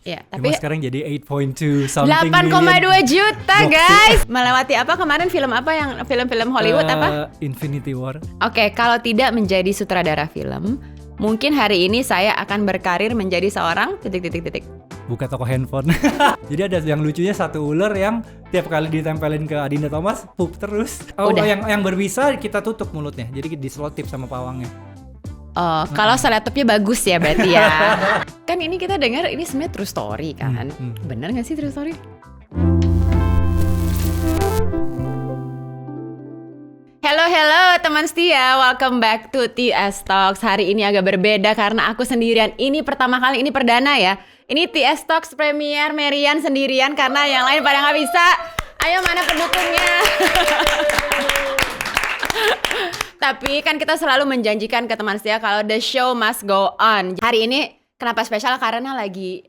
Iya, Cuma tapi sekarang jadi 8.2 something 8,2 juta Gokil. guys. Melewati apa kemarin film apa yang film-film Hollywood apa? Infinity War. Oke, kalau tidak menjadi sutradara film, mungkin hari ini saya akan berkarir menjadi seorang titik. Buka toko handphone. Jadi ada yang lucunya satu ular yang tiap kali ditempelin ke Adinda Thomas pup terus. Udah. Yang berbisa kita tutup mulutnya. Jadi diselotip sama pawangnya. Oh, kalau seletupnya bagus ya berarti ya. Kan ini kita dengar ini sebenarnya true story kan. Bener gak sih true story? Hello teman setia, welcome back to TS Talks. Hari ini agak berbeda karena aku sendirian. Ini pertama kali, ini perdana ya. Ini TS Talks Premier Merian sendirian karena yang lain pada gak bisa. Ayo mana pendukungnya? Tapi kan kita selalu menjanjikan ke teman setia kalau the show must go on. Hari ini kenapa spesial? Karena lagi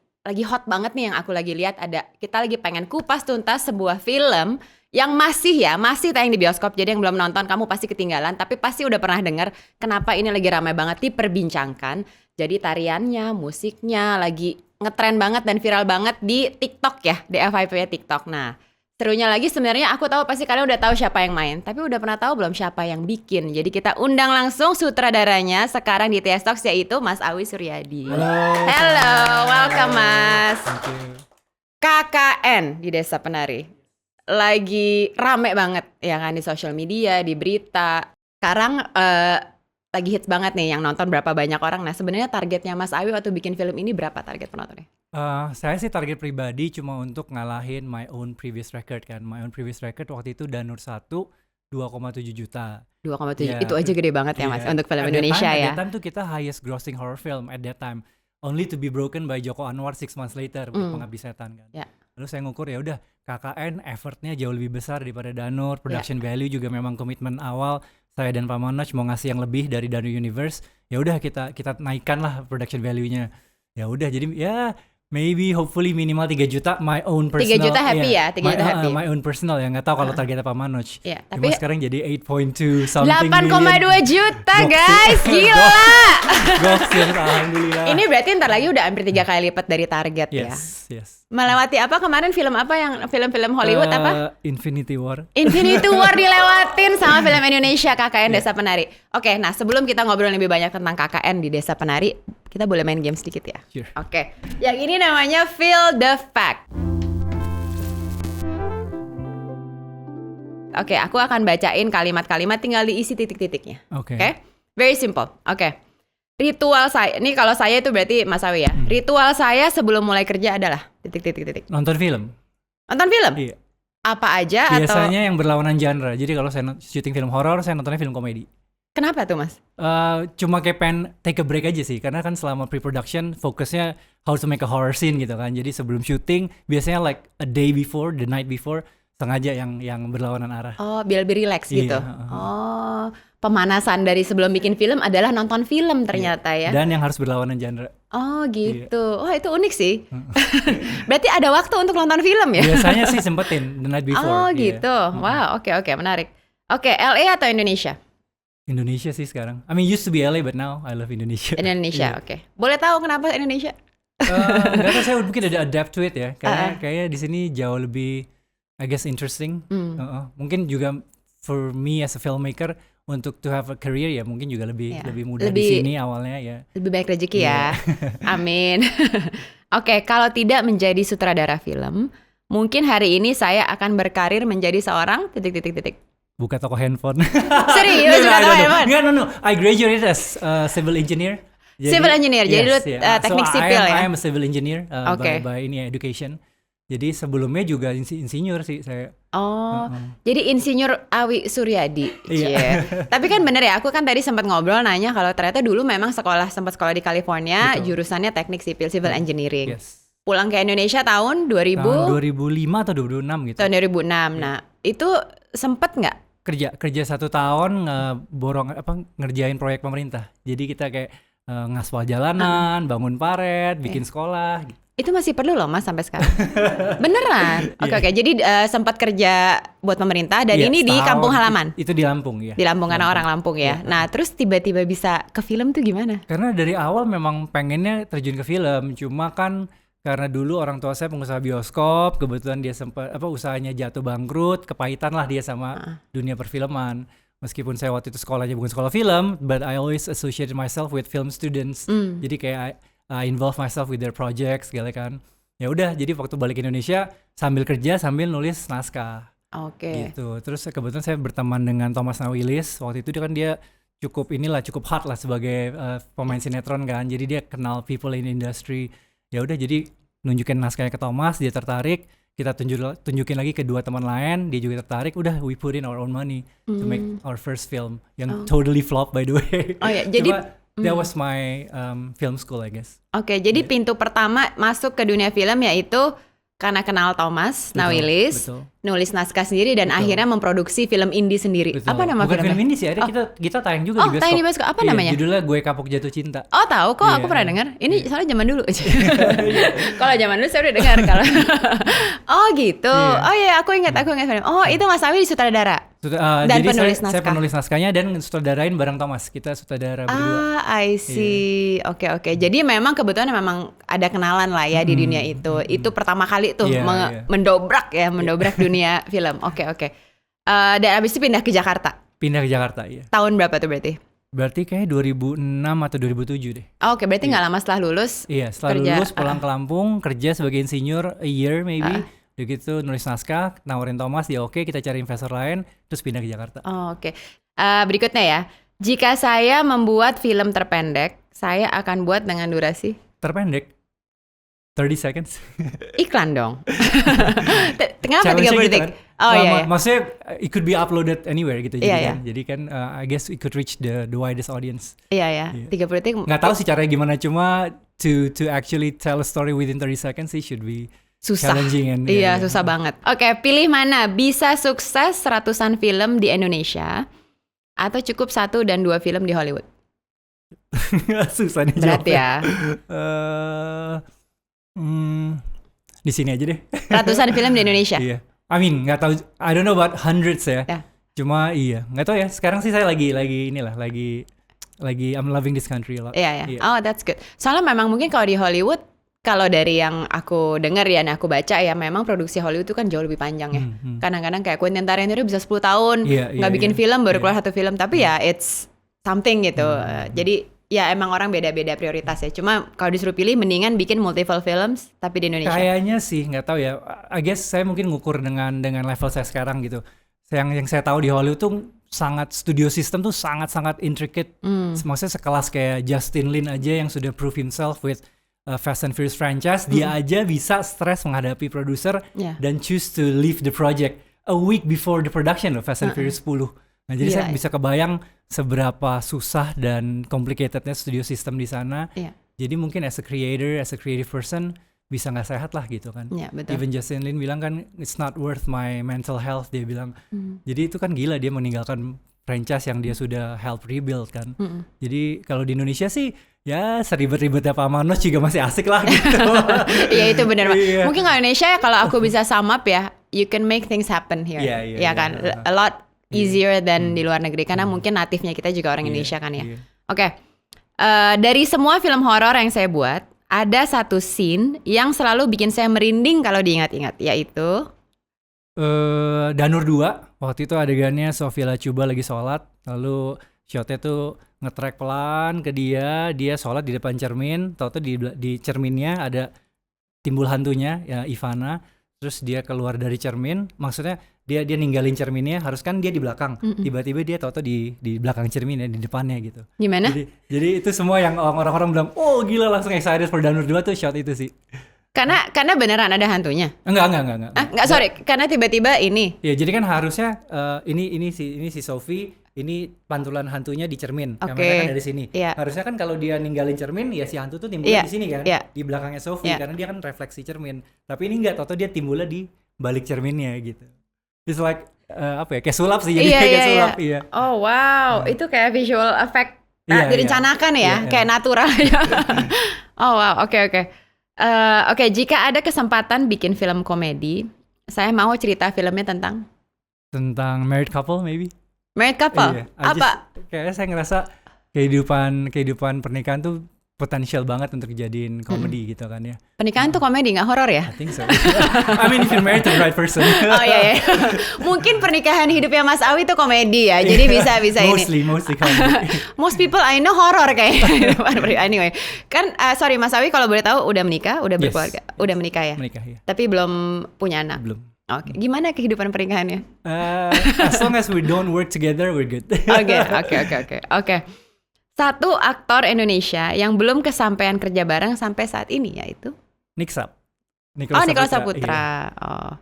hot banget nih yang aku lagi lihat. Kita lagi pengen kupas tuntas sebuah film yang masih tayang di bioskop. Jadi yang belum nonton kamu pasti ketinggalan, tapi pasti udah pernah dengar kenapa ini lagi ramai banget diperbincangkan. Jadi tariannya, musiknya lagi ngetren banget dan viral banget di TikTok ya, di FYP TikTok. Nah, serunya lagi sebenarnya aku tahu pasti kalian udah tahu siapa yang main, tapi udah pernah tahu belum siapa yang bikin. Jadi kita undang langsung sutradaranya sekarang di TS Talks, yaitu Mas Awi Suryadi. Hello, welcome Mas. KKN di Desa Penari lagi rame banget ya kan di sosial media, di berita. Sekarang lagi hits banget nih, yang nonton berapa banyak orang. Nah sebenarnya targetnya Mas Awi waktu bikin film ini berapa target penontonnya? Saya sih target pribadi cuma untuk ngalahin my own previous record kan. My own previous record waktu itu Danur 1 2,7 juta. 2,7 Yeah. itu aja gede banget ya Mas untuk film Indonesia ya. At that time tuh kita highest grossing horror film at that time. Only to be broken by Joko Anwar 6 months later untuk Pengabdi Setan kan. Yeah. Lalu saya ngukur ya udah KKN effortnya jauh lebih besar daripada Danur. Production value juga memang komitmen awal saya dan Pak Manoj mau ngasih yang lebih dari Danur Universe. Ya udah kita naikkan lah production value-nya. Ya udah jadi ya maybe hopefully minimal 3 juta my own personal. 3 juta happy ya, 3 juta happy. My own personal ya, nggak tahu kalau targetnya Pak Manoj. Iya, Cuma tapi sekarang jadi 8.2 something 8,2 juta Gokil. guys, gila. Gokil, alhamdulillah. Ini berarti ntar lagi udah hampir 3 kali lipat dari target ya. Yes. Melewati apa kemarin film apa yang film-film Hollywood apa? Infinity War. Infinity War dilewatin sama film Indonesia KKN Desa Penari. Oke, nah sebelum kita ngobrol lebih banyak tentang KKN di Desa Penari, kita boleh main game sedikit ya? Sure. Oke, yang ini namanya Feel the Fact. Oke, aku akan bacain kalimat-kalimat, tinggal diisi titik-titiknya. Oke. Very simple. Oke. Ritual saya, ini kalau saya itu berarti Mas Awi ya. Ritual saya sebelum mulai kerja adalah titik. Nonton film. Nonton film? Iya. Apa aja atau Biasanya yang berlawanan genre. Jadi kalau saya syuting film horor, saya nontonnya film komedi. kenapa tuh Mas? Cuma kayak pengen take a break aja sih. Karena kan selama pre-production fokusnya how to make a horror scene gitu kan. Jadi sebelum syuting biasanya like a day before, the night before, sengaja yang berlawanan arah. Oh, biar lebih relax Iya, gitu. Oh, pemanasan dari sebelum bikin film adalah nonton film ternyata ya. Dan yang harus berlawanan genre. Oh gitu. Wah itu unik sih. Berarti ada waktu untuk nonton film ya? Biasanya sih sempetin the night before. Oh iya. gitu. Wow, oke menarik. Oke, LA atau Indonesia? Indonesia sih sekarang. I mean used to be LA but now I love Indonesia. Indonesia, Iya. oke. Boleh tahu kenapa Indonesia? Enggak tahu, saya mungkin ada adapt to it ya. Kayaknya di sini jauh lebih I guess interesting. Mungkin juga for me as a filmmaker untuk to have a career ya mungkin juga lebih mudah di sini awalnya ya. Lebih baik rezeki ya. Amin. Oke, kalau tidak menjadi sutradara film, mungkin hari ini saya akan berkarir menjadi seorang titik. Buka toko handphone. Serius buka toko handphone? No. I graduated as civil engineer. Civil engineer, jadi lu teknik sipil ya? I am a civil engineer Okay. by education. Jadi sebelumnya juga insinyur sih saya. Oh, jadi insinyur Awi Suryadi. Iya. Cie. Tapi kan bener ya, aku kan tadi sempat ngobrol nanya kalau ternyata dulu memang sempat sekolah di California, Betul. Jurusannya teknik sipil, civil engineering. Yes. Pulang ke Indonesia tahun 2000? Tahun 2005 atau 2006 gitu. Tahun 2006. Nah, itu sempet nggak? Kerja 1 tahun ngerjain proyek pemerintah. Jadi kita kayak ngaspal jalanan, bangun paret, bikin sekolah gitu. Itu masih perlu loh Mas sampai sekarang. Beneran? Oke. Jadi sempat kerja buat pemerintah dan ini di kampung halaman. Itu di Lampung ya. Di Lampung karena orang Lampung ya. Nah, terus tiba-tiba bisa ke film tuh gimana? Karena dari awal memang pengennya terjun ke film, cuma kan karena dulu orang tua saya pengusaha bioskop, kebetulan dia sempat usahanya jatuh bangkrut, kepahitan lah dia sama dunia perfilman. Meskipun saya waktu itu sekolahnya bukan sekolah film, but I always associated myself with film students. Jadi kayak I involve myself with their projects segala kan. Ya udah, jadi waktu balik Indonesia sambil kerja sambil nulis naskah. Oke. Gitu. Terus kebetulan saya berteman dengan Thomas Nawilis. Waktu itu dia cukup hot lah sebagai pemain sinetron kan. Jadi dia kenal people in industry. Ya udah, jadi nunjukin naskahnya ke Thomas, dia tertarik. Kita tunjukin lagi ke dua teman lain, dia juga tertarik. Udah, we put in our own money to make our first film yang totally flop by the way. Oh ya, jadi that was my film school I guess. Oke, jadi pintu pertama masuk ke dunia film yaitu karena kenal Thomas Nawilis, nulis naskah sendiri dan akhirnya memproduksi film indie sendiri. Betul. Apa nama Bukan filmnya? film indie sih, ada kita tayang juga di bioskop. Tayang di bioskop. Apa namanya? Judulnya Gue Kapok Jatuh Cinta. Oh tahu kok, aku pernah dengar. Ini soalnya zaman dulu. Kalau zaman dulu saya udah dengar kalau. Oh gitu. Oh iya, aku ingat film. Oh itu Mas Nawi sutradara. Dan Jadi penulis naskah. saya penulis naskahnya dan sutradarain bareng Thomas. Kita sutradara berdua. I see. Oke. Jadi memang kebetulan memang ada kenalan lah ya di dunia itu. Itu pertama kali tuh mendobrak dunia film. Oke. Dan abis itu pindah ke Jakarta. Pindah ke Jakarta, iya. Tahun berapa tuh berarti? Berarti kayak 2006 atau 2007 deh. Oke, berarti nggak lama setelah lulus. Iya, setelah lulus pulang ke Lampung, kerja sebagai insinyur a year maybe. Udah gitu nulis naskah, nawarin Thomas, dia oke, kita cari investor lain, terus pindah ke Jakarta. Oke. Berikutnya ya. Jika saya membuat film terpendek, saya akan buat dengan durasi terpendek 30 seconds. Iklan dong. Kenapa 30 detik? Kan? Oh iya. Maksudnya it could be uploaded anywhere gitu. Jadi kan I guess it could reach the widest audience. Iya. 30 detik. Nggak tahu sih caranya gimana, cuma to actually tell a story within 30 seconds sih should be susah. Challenging and susah banget. Oke, pilih mana? Bisa sukses ratusan film di Indonesia atau cukup 1 dan 2 film di Hollywood? Susah nih berat jawabnya. Ya. Di sini aja deh. Ratusan film di Indonesia. Iya. I mean, nggak tahu. I don't know about hundreds ya. Cuma nggak tahu ya. Sekarang sih saya lagi I'm loving this country a lot. Iya. Oh, that's good. Soalnya memang mungkin kalau di Hollywood, kalau dari yang aku dengar ya, aku baca ya, memang produksi Hollywood itu kan jauh lebih panjang ya. Kadang-kadang kayak Quentin Tarantino bisa 10 tahun nggak bikin film, baru keluar satu film. Tapi ya it's something gitu. Jadi ya emang orang beda-beda prioritas ya. Cuma kalau disuruh pilih, mendingan bikin multiple films tapi di Indonesia. Kayaknya sih, nggak tahu ya. I guess saya mungkin ngukur dengan level saya sekarang gitu. Yang saya tahu di Hollywood tuh studio system tuh sangat intricate. Maksudnya sekelas kayak Justin Lin aja yang sudah prove himself with Fast and Furious franchise, dia aja bisa stres menghadapi produser dan choose to leave the project a week before the production loh, Fast and Furious 10. Nah jadi saya bisa kebayang seberapa susah dan complicatednya studio system di sana. Jadi mungkin as a creator, as a creative person bisa nggak sehat lah gitu kan. Betul. Even Justin Lin bilang kan it's not worth my mental health, dia bilang. Jadi itu kan gila dia meninggalkan franchise yang dia sudah help rebuild kan. Jadi kalau di Indonesia sih ya seribet-ribetnya Pak Manos juga masih asik lah gitu. Iya itu benar. Mungkin kalau Indonesia ya, kalau aku bisa sum up ya, you can make things happen here. Iya kan, a lot easier than di luar negeri karena mungkin natifnya kita juga orang Indonesia kan ya. Oke. Dari semua film horor yang saya buat, ada satu scene yang selalu bikin saya merinding kalau diingat-ingat, yaitu Danur 2. Waktu itu adegannya Sofia Lacuba lagi sholat, lalu shotnya tuh nge-track pelan ke dia sholat di depan cermin, tahu-tahu di cerminnya ada timbul hantunya ya Ivana, terus dia keluar dari cermin, maksudnya dia ninggalin cerminnya, harus kan dia di belakang, tiba-tiba dia tahu-tahu di belakang cermin ya, di depannya gitu. Gimana? Jadi itu semua yang orang-orang bilang, oh gila langsung excited for Danur 2 tuh shot itu sih. Karena beneran ada hantunya? Enggak. Sorry, karena tiba-tiba ini. Ya, jadi kan harusnya ini si Sophie, ini pantulan hantunya di cermin. Kamera kan dari sini. Harusnya kan kalau dia ninggalin cermin, ya si hantu tuh timbulnya di sini kan, di belakangnya Sophie karena dia kan refleksi cermin. Tapi ini enggak, tahu dia timbulnya di balik cerminnya gitu. It's like kayak sulap sih jadi kayak sulap. Iya. Oh wow, itu kayak visual effect direncanakan ya, kayak natural ya. Oh wow, oke. Oke, jika ada kesempatan bikin film komedi, saya mau cerita filmnya tentang married couple maybe. Married couple? Apa? Kayaknya saya ngerasa kehidupan pernikahan tuh potensial banget untuk dijadiin komedi gitu kan ya. Pernikahan tuh komedi nggak horor ya? I think so. I mean if you're married to the right person. Oh iya, iya. Mungkin pernikahan hidupnya Mas Awi tuh komedi ya, jadi bisa ini. Mostly comedy. Most people I know horror kayaknya. Anyway, kan sorry Mas Awi kalau boleh tahu udah menikah, udah berkeluarga, udah menikah ya? Menikah ya. Tapi belum punya anak. Belum. Oke, gimana kehidupan pernikahannya? As long as we don't work together, we're good. Oke. Satu aktor Indonesia yang belum kesampaian kerja bareng sampai saat ini yaitu Niksap. Nicholas Saputra. Iya. Oh.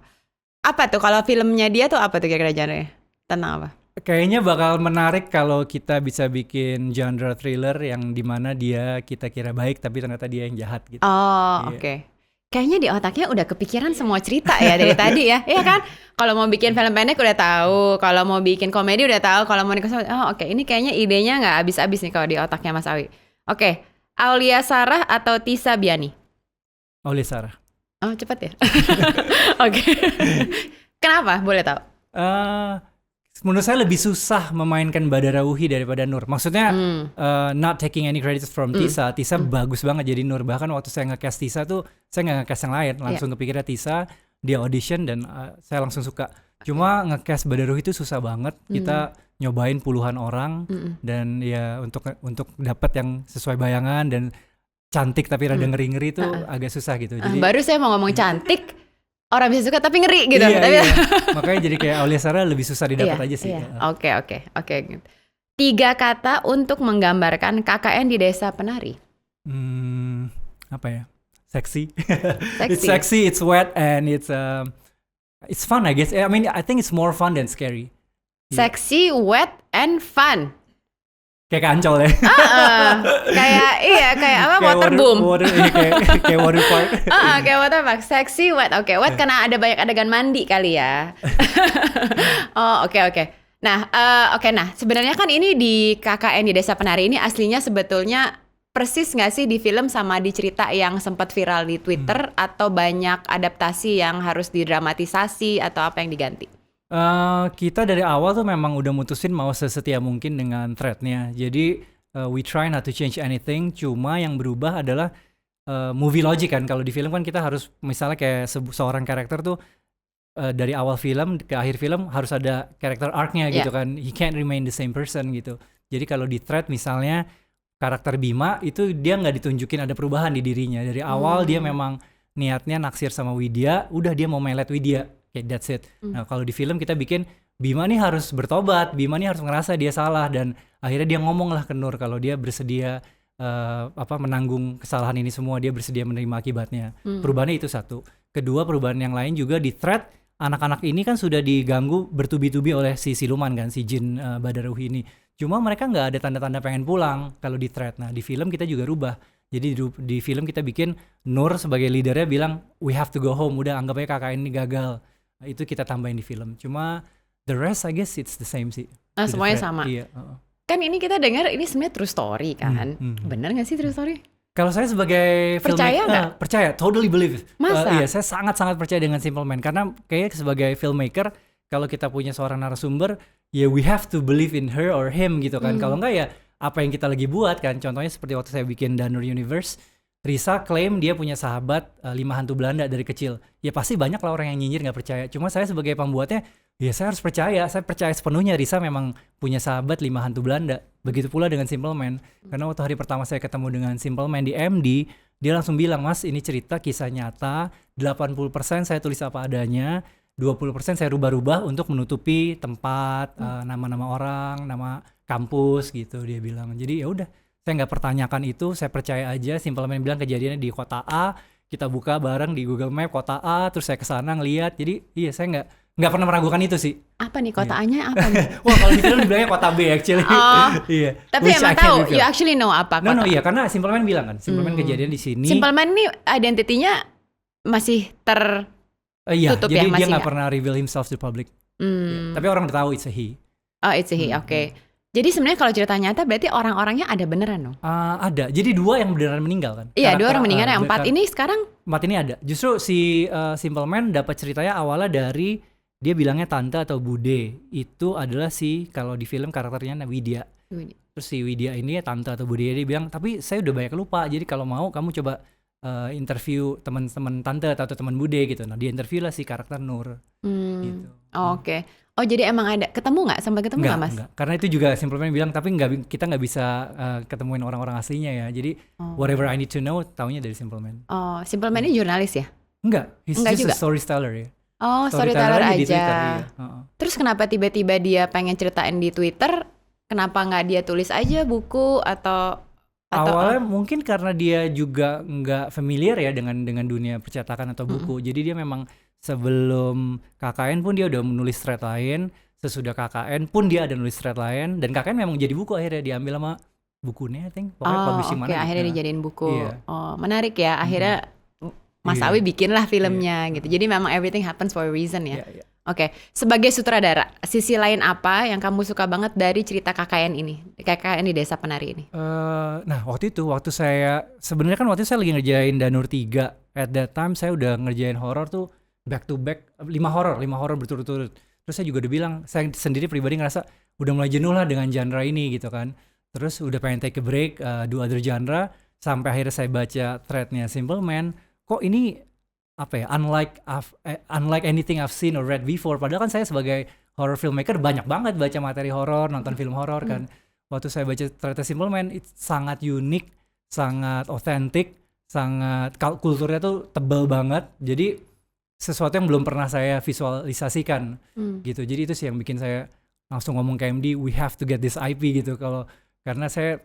Apa tuh kalau filmnya dia tuh apa tuh kira-kira genre? Tentang apa? Kayaknya bakal menarik kalau kita bisa bikin genre thriller yang dimana dia kita kira baik tapi ternyata dia yang jahat gitu. Oh, Iya. oke. Kayaknya di otaknya udah kepikiran semua cerita ya dari tadi ya. Iya kan? Kalau mau bikin film pendek udah tahu, kalau mau bikin komedi udah tahu, kalau mau oke, ini kayaknya idenya nggak habis-habis nih kalau di otaknya Mas Awi. Oke, Aulia Sarah atau Tisa Biani? Aulia Sarah. Oh, cepet ya. Oke. Kenapa? Boleh tahu? Menurut saya lebih susah memainkan Badara Wuhi daripada Nur. Maksudnya not taking any credits from Tisa. Tisa bagus banget jadi Nur. Bahkan waktu saya nge-cast Tisa tuh saya nggak nge-cast yang lain. Langsung kepikirnya Tisa, dia audition dan saya langsung suka. Cuma nge-cast Badara Wuhi itu susah banget. Kita nyobain puluhan orang dan ya untuk dapat yang sesuai bayangan dan cantik tapi rada ngeri-ngeri itu agak susah gitu. Jadi Baru saya mau ngomong cantik, orang bisa suka tapi ngeri gitu. Iya, tapi iya. Makanya jadi kayak Aulia Sarah lebih susah didapat aja sih. Oke. 3 kata untuk menggambarkan KKN di Desa Penari. Apa ya? Seksi. Sexy. It's sexy, it's wet, and it's fun I guess. I mean I think it's more fun than scary. Seksi, wet, and fun. Kayak Ancol ya. Kayak apa? Waterboom. Kayak water park. Kayak water park. Seksi, wet. Oke, wet karena ada banyak adegan mandi kali ya. Oke. Nah, nah sebenarnya kan ini di KKN di Desa Penari ini aslinya sebetulnya persis nggak sih di film sama di cerita yang sempat viral di Twitter atau banyak adaptasi yang harus didramatisasi atau apa yang diganti? Kita dari awal tuh memang udah mutusin mau sesetia mungkin dengan threadnya. Jadi we try not to change anything. Cuma yang berubah adalah movie logic kan. Kalau di film kan kita harus misalnya kayak seorang karakter tuh dari awal film ke akhir film harus ada karakter arc-nya gitu kan. He can't remain the same person gitu. Jadi kalau di thread misalnya karakter Bima itu dia nggak ditunjukin ada perubahan di dirinya. Dari awal dia memang niatnya naksir sama Widya. Udah dia mau melet Widya. That's it. Nah kalau di film kita bikin Bima nih harus bertobat, Bima nih harus ngerasa dia salah dan akhirnya dia ngomong lah ke Nur kalau dia bersedia menanggung kesalahan ini semua, dia bersedia menerima akibatnya. Perubahannya itu satu. Kedua perubahan yang lain juga di thread anak-anak ini kan sudah diganggu bertubi-tubi oleh si siluman kan, si jin Badara Wuhi ini. Cuma mereka nggak ada tanda-tanda pengen pulang kalau di thread. Nah di film kita juga rubah. Jadi di film kita bikin Nur sebagai leadernya bilang we have to go home, udah anggap aja KKN ini gagal. Nah, itu kita tambahin di film. Cuma the rest I guess it's the same sih. Nah, semuanya sama. Iya. Kan ini kita dengar ini sebenarnya true story kan. Bener gak sih true story? Kalau saya sebagai percaya nggak? Percaya, totally believe. Masa? Iya, saya sangat-sangat percaya dengan Simple Man karena kayaknya sebagai filmmaker kalau kita punya seorang narasumber, ya we have to believe in her or him gitu kan. Kalau enggak ya apa yang kita lagi buat kan. Contohnya seperti waktu saya bikin Danur Universe, Risa klaim dia punya sahabat 5 hantu Belanda dari kecil. Ya pasti banyak lah orang yang nyinyir gak percaya. Cuma saya sebagai pembuatnya, ya saya harus percaya. Saya percaya sepenuhnya Risa memang punya sahabat 5 hantu Belanda. Begitu pula dengan Simple Man. Karena waktu hari pertama saya ketemu dengan Simple Man di MD, dia langsung bilang, Mas ini cerita kisah nyata, 80% saya tulis apa adanya, 20% saya rubah-rubah untuk menutupi tempat, nama-nama orang, nama kampus gitu dia bilang. Jadi ya udah. Saya nggak pertanyakan itu, saya percaya aja. Simple Man bilang kejadiannya di kota A, kita buka bareng di Google Map kota A, terus saya kesana ngeliat. Jadi iya saya nggak pernah meragukan itu sih. Apa nih kota A-nya apa nih? Wah kalau di film dibilangnya kota B actually. Iya. Tapi emang tahu, you actually know apa kota? No, iya karena Simple Man bilang kan, Simple Man kejadian di sini. Simple Man ini identitinya masih tertutup jadi ya? Dia nggak pernah reveal himself to public. Ya, tapi orang udah tahu it's a he. Oh it's a he, oke. Jadi sebenarnya kalau cerita nyata berarti orang-orangnya ada beneran dong? Ada. Jadi 2 yang beneran meninggal kan? Iya, 2 orang meninggal. Yang 4 ini sekarang? 4 ini ada. Justru si Simple Man dapat ceritanya awalnya dari dia bilangnya tante atau bude. Itu adalah si kalau di film karakternya Widya. Terus si Widya ini tante atau Budaya dia bilang, tapi saya udah banyak lupa, jadi kalau mau kamu coba interview teman-teman tante atau teman Bude gitu. Nah dia interview lah si karakter Nur gitu. Oke. Oh jadi emang ada ketemu nggak? Sampai ketemu nggak Mas? Enggak. Karena itu juga Simpleman bilang, tapi kita nggak bisa ketemuin orang-orang aslinya ya. Jadi whatever I need to know, taunya dari Simpleman. Oh, Simpleman ini jurnalis ya? Enggak, he's Enggak just juga? a storyteller ya. Oh, storyteller di aja. Twitter, iya. Terus kenapa tiba-tiba dia pengen ceritain di Twitter? Kenapa nggak dia tulis aja buku atau Awalnya mungkin karena dia juga nggak familiar ya dengan dunia percetakan atau buku. Jadi dia memang sebelum KKN pun dia udah menulis thread lain, sesudah KKN pun dia ada nulis thread lain, dan KKN memang jadi buku akhirnya diambil sama bukunya, I think. Pokoknya publishing mana. Akhirnya dijadiin buku. Iya. Oh, menarik ya. Akhirnya Mas Awi bikinlah filmnya gitu. Jadi memang everything happens for a reason ya. Iya. Oke, sebagai sutradara, sisi lain apa yang kamu suka banget dari cerita KKN ini? KKN di Desa Penari ini? Nah waktu saya sebenarnya kan waktu itu saya lagi ngerjain Danur 3. At that time saya udah ngerjain horor tuh back to back 5 horor berturut-turut. Terus saya juga udah bilang, saya sendiri pribadi ngerasa udah mulai jenuh lah dengan genre ini gitu kan. Terus udah pengen take a break, do other genre. Sampai akhirnya saya baca threadnya Simpleman, kok ini apa ya, unlike anything I've seen or read before. Padahal kan saya sebagai horror filmmaker banyak banget baca materi horor, nonton film horor kan. Waktu saya baca ternyata Simpleman, itu sangat unik, sangat otentik, sangat kulturnya tuh tebal banget. Jadi sesuatu yang belum pernah saya visualisasikan gitu. Jadi itu sih yang bikin saya langsung ngomong ke MD, we have to get this IP gitu. Karena saya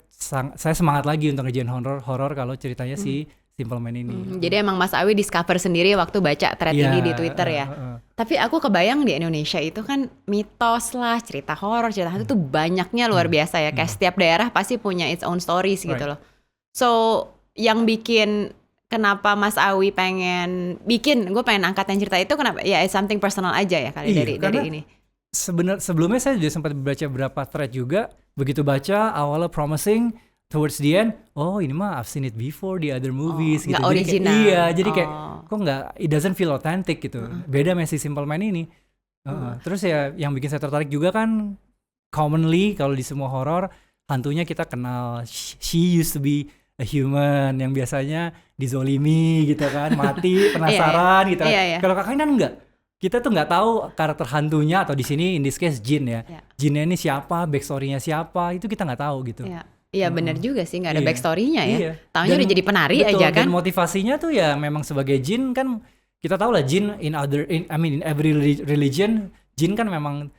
semangat lagi untuk ngerjain horor kalau ceritanya si Simpleman ini. Jadi emang Mas Awi discover sendiri waktu baca thread ini di Twitter ya. Tapi aku kebayang di Indonesia itu kan mitos lah, cerita horor, cerita hantu tuh banyaknya luar biasa ya. Kayak setiap daerah pasti punya its own stories gitu loh. So yang bikin kenapa Mas Awi pengen bikin, gue pengen angkat yang cerita itu kenapa? Ya something personal aja ya kali dari ini. Sebelumnya saya juga sempat baca beberapa thread juga. Begitu baca awalnya promising, towards the end, oh ini mah I've seen it before di other movies gitu. Nggak original. Jadi kayak kok nggak, it doesn't feel authentic gitu. Beda sama si Simpleman ini. Terus ya yang bikin saya tertarik juga kan, commonly kalau di semua horor hantunya kita kenal, she used to be a human yang biasanya dizolimi gitu kan, mati penasaran gitu kan. Kalau kakaknya kan enggak. Kita tuh nggak tahu karakter hantunya, atau di sini in this case jin ya. Jinnya ini siapa, backstory-nya siapa, itu kita nggak tahu gitu. Iya benar juga sih, nggak ada backstory-nya ya. Taunya udah jadi penari betul, aja kan. Dan motivasinya tuh ya memang sebagai jin kan, kita tahu lah jin in every religion, jin kan memang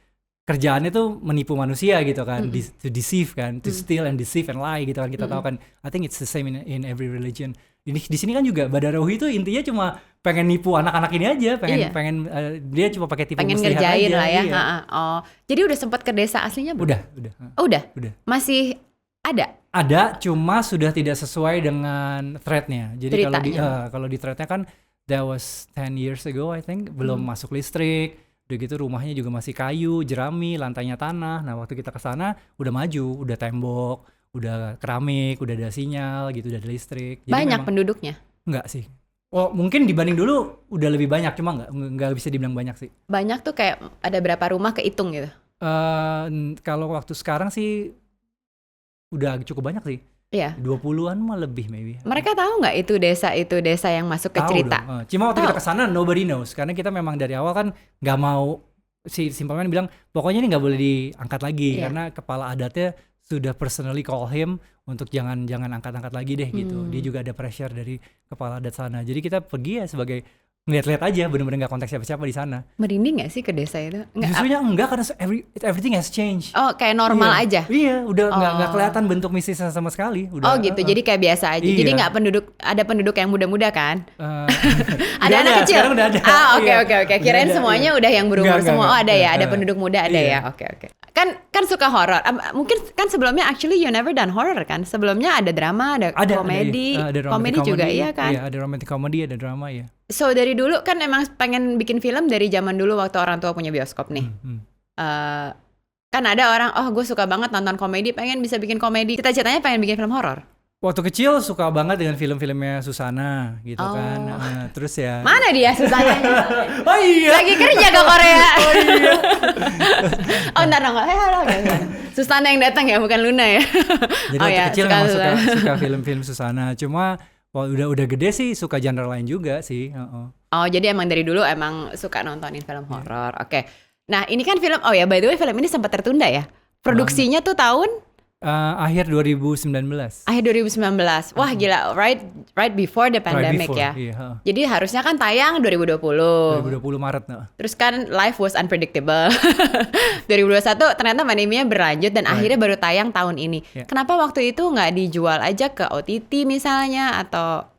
kerjaannya tuh menipu manusia gitu kan, to deceive kan, to steal and deceive and lie gitu kan, kita tahu kan. I think it's the same in every religion. Di sini kan juga Badarohi itu intinya cuma pengen nipu anak-anak ini aja, pengen dia cuma pakai tipu pengen muslihat ngerjain aja, lah ya. iya. Jadi udah sempat ke desa aslinya belum? Udah. Masih Ada, cuma sudah tidak sesuai dengan threadnya. Jadi kalau di threadnya kan that was 10 years ago I think, belum masuk listrik. Udah gitu rumahnya juga masih kayu, jerami, lantainya tanah. Nah waktu kita kesana udah maju, udah tembok, udah keramik, udah ada sinyal gitu, udah ada listrik. Jadi banyak penduduknya? Enggak sih. Oh mungkin dibanding dulu udah lebih banyak, cuma nggak bisa dibilang banyak sih. Banyak tuh kayak ada berapa rumah kehitung gitu? Kalau waktu sekarang sih udah cukup banyak sih. Iya. 20-an mah lebih maybe. Mereka tahu nggak itu desa yang masuk ke cerita? Dong. Cuma waktu kita kesana nobody knows, karena kita memang dari awal kan nggak mau, si Simpleman bilang pokoknya ini nggak boleh diangkat lagi karena kepala adatnya sudah personally call him untuk jangan angkat-angkat lagi deh gitu. Dia juga ada pressure dari kepala adat sana. Jadi kita pergi ya sebagai ngeliat-liat aja, bener-bener gak kontak siapa-siapa di sana. Merinding gak sih ke desa itu? Justrunya enggak, karena everything has changed. Oh kayak normal aja? Iya, udah gak kelihatan bentuk mistisnya sama sekali. Udah, gitu, jadi kayak biasa aja. Jadi gak ada penduduk yang muda-muda kan? Ada anak kecil? Sekarang udah ada. Oke. Kirain semuanya udah yang berumur semua. Ada ya, ada penduduk muda ada ya. Oke. Kan suka horor. Mungkin kan sebelumnya actually you never done horror kan? Sebelumnya ada drama, ada komedi. Komedi juga iya kan? Iya, ada romantic comedy, ada drama ya. So dari dulu kan emang pengen bikin film dari zaman dulu waktu orang tua punya bioskop nih. Kan ada orang, gue suka banget nonton komedi, pengen bisa bikin komedi. Cita-citanya pengen bikin film horor. Waktu kecil suka banget dengan film-filmnya Susana gitu kan. Terus ya. Mana dia Susana? Oh iya. Lagi kerja ke Korea. Oh iya. Ntar dong. Susana yang datang ya, bukan Luna ya. Jadi waktu kecil memang suka film-film Susana. Cuma udah gede sih suka genre lain juga sih. Oh, jadi emang dari dulu emang suka nontonin film horor. Oke. Nah, ini kan film, oh ya by the way film ini sempat tertunda ya. Produksinya tuh tahun akhir 2019. Akhir 2019. Wah, gila, right before the pandemic ya. Iya. Jadi harusnya kan tayang 2020. 2020 Maret. Terus kan life was unpredictable. 2021 ternyata pandeminya berlanjut dan akhirnya baru tayang tahun ini. Yeah. Kenapa waktu itu nggak dijual aja ke OTT misalnya atau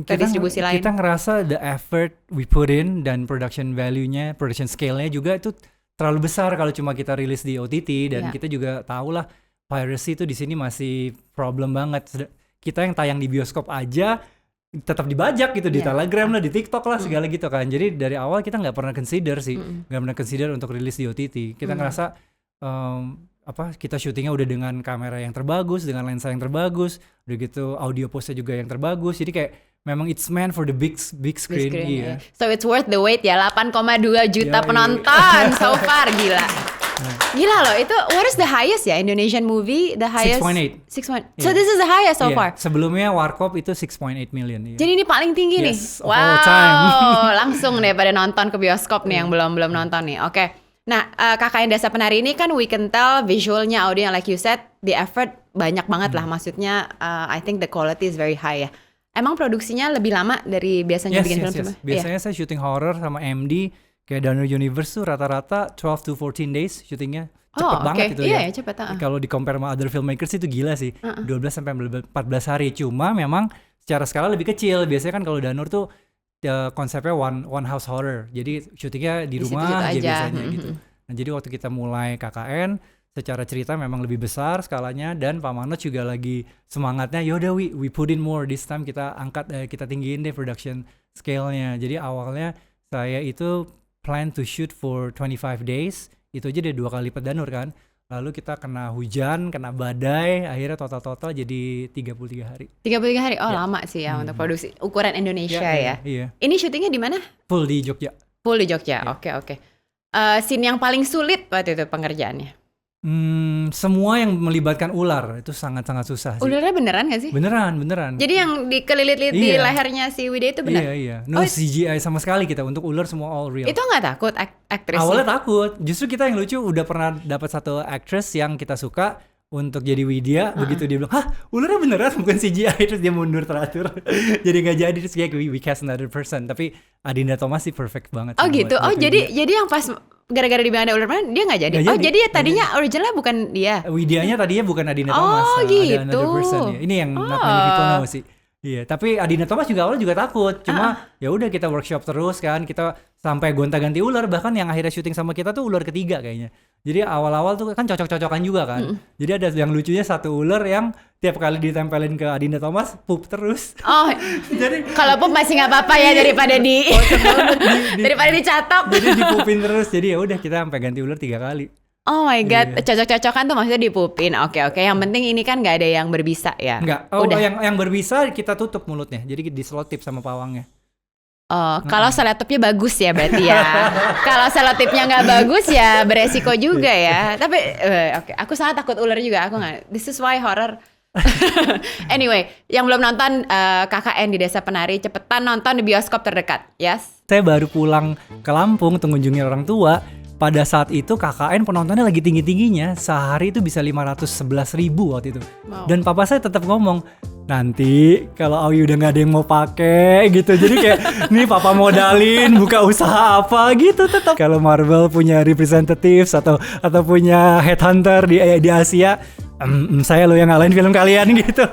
ke distribusi lain? Kita ngerasa the effort we put in dan production value-nya, production scale-nya juga itu terlalu besar kalau cuma kita rilis di OTT dan kita juga tahu lah piracy itu di sini masih problem banget. Kita yang tayang di bioskop aja tetap dibajak gitu di Telegram lah, di TikTok lah, segala gitu kan. Jadi dari awal kita nggak pernah consider sih, nggak pernah consider untuk rilis di OTT. Kita ngerasa kita syutingnya udah dengan kamera yang terbagus, dengan lensa yang terbagus, udah gitu audio pose-nya juga yang terbagus. Jadi kayak memang it's meant for the big screen. Iya. So it's worth the wait ya, 8,2 juta penonton so far, gila. Gila loh, itu what is the highest ya Indonesian movie? The highest 6.8. 6.8. So this is the highest so far. Sebelumnya Warkop itu 6.8 million. Iya. Jadi ini paling tinggi nih. Of all time. Langsung deh pada nonton ke bioskop nih yang belum nonton nih. Oke. Nah, KKN Desa Penari ini kan we can tell visualnya, audio like you said, the effort banyak banget lah. Maksudnya I think the quality is very high ya. Emang produksinya lebih lama dari biasanya bikin film? Biasanya saya syuting horror sama MD kayak Dano Universe tuh rata-rata 12 to 14 days syutingnya. Cepet banget itu ya. Cepet. Kalau di compare sama other filmmakers itu gila sih. 12 sampai 14 hari. Cuma memang secara skala lebih kecil. Biasanya kan kalau Danur tuh konsepnya one house horror. Jadi syutingnya di rumah aja biasanya gitu. Nah, jadi waktu kita mulai KKN, secara cerita memang lebih besar skalanya dan Pak Manoj juga lagi semangatnya, yaudah we put in more this time, kita angkat kita tinggiin deh production scale-nya. Jadi awalnya saya itu plan to shoot for 25 days, itu aja udah 2 kali lipat Danur kan. Lalu kita kena hujan, kena badai, akhirnya total jadi 33 hari. 33 hari? Oh lama sih ya untuk produksi ukuran Indonesia ya. Iya. Ini syutingnya di mana? Full di Jogja. Oke. Scene yang paling sulit waktu itu pengerjaannya? Semua yang melibatkan ular itu sangat-sangat susah sih. Ularnya beneran gak sih? Beneran. Jadi yang dikelilit-lilit di lehernya si Wida itu benar? Iya. No CGI sama sekali kita, untuk ular semua all real. Itu gak takut aktrisnya? Awalnya takut, justru kita yang lucu udah pernah dapat satu actress yang kita suka untuk jadi Widya, begitu dia bilang, hah ularnya beneran bukan CGI, terus dia mundur teratur. Jadi gak jadi, terus kayak we cast another person. Tapi Adinda Thomas sih perfect banget. Oh gitu, jadi yang pas gara-gara dibilang ada ular mana dia nggak jadi. Jadi tadinya originalnya bukan dia. Widyanya tadinya bukan Adinda Thomas. Gitu. Ada another person ya. Ini yang not many people know sih. Iya, tapi Adinda Thomas juga awalnya juga takut. Cuma ya udah kita workshop terus kan, kita sampai gonta-ganti ular, bahkan yang akhirnya syuting sama kita tuh ular ketiga kayaknya. Jadi awal-awal tuh kan cocok-cocokan juga kan. Jadi ada yang lucunya satu ular yang tiap kali ditempelin ke Adinda Thomas pup terus. Oh. Jadi kalau pup masih nggak apa-apa ya daripada daripada dicatok. Jadi dipupin terus. Jadi ya udah kita sampai ganti ular 3 kali. Oh my god, cocok-cocokan tuh maksudnya dipupin. Oke. Yang penting ini kan nggak ada yang berbisa ya. Enggak. Oh, udah. Yang berbisa kita tutup mulutnya. Jadi diselotip sama pawangnya. Oh, kalau selotipnya bagus ya berarti ya. Kalau selotipnya nggak bagus ya beresiko juga ya. Tapi oke, aku sangat takut ular juga. Aku nggak. This is why horror. Anyway, yang belum nonton KKN di Desa Penari, cepetan nonton di bioskop terdekat. Yes. Saya baru pulang ke Lampung mengunjungi orang tua. Pada saat itu KKN penontonnya lagi tinggi-tingginya. Sehari itu bisa 511.000 waktu itu. Wow. Dan papa saya tetap ngomong, nanti kalau Awi udah gak ada yang mau pakai gitu. Jadi kayak, nih papa modalin buka usaha apa gitu tetap. Kalau Marvel punya representatives atau punya headhunter di Asia, saya lo yang ngalahin film kalian gitu.